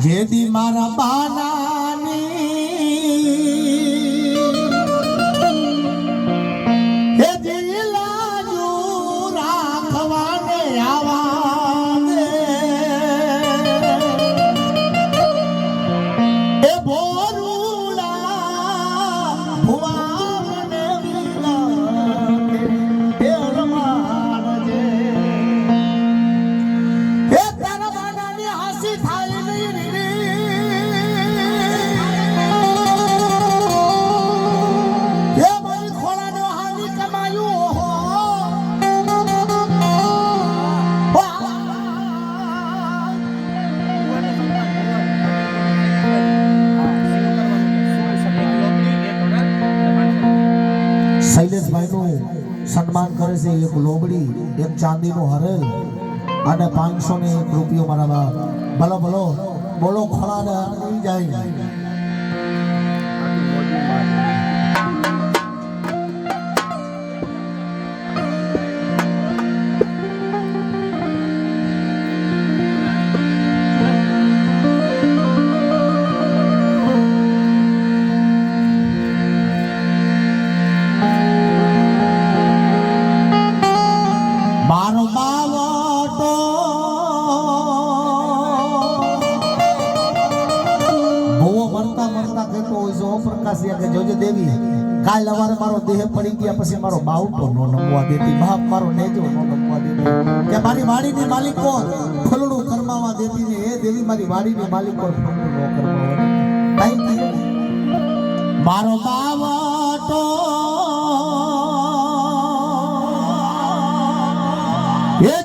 જેદી મારા બાનાની એ દિલાજુ રાખવાને આવાને એ બોરુડા ભુવાને વિલાને એ રમાડજે એ તારા બાનાની હાસી થાય નહીં એ મારી ખોળાનો હાની કમાયું હો શૈલેષભાઈનું સન્માન કરે છે એક લોબડી એક ચાંદીનો હરેલ અને 501 રૂપિયો મારા બાપ ભલો ભલો બોલો ખોળાને આવી જાય મારો બાવટો ભૂવો મરતા મરતા કહેતો હોય છે ઓ પ્રકાશિયા કે જોજે દેવી કાલ સવારે મારો દેહ પડી ગયા પછી મારો બાવટો નો નમવા દેતી બાપ મારો નેજો નો નમવા દેતી કે મારી વાડીની માલિકો ફલડું કરમાવા દેતી ને એ દેવી મારી વાડીની માલિકો ફલડું નો કરમાવા દેતી મારો બાવટો એ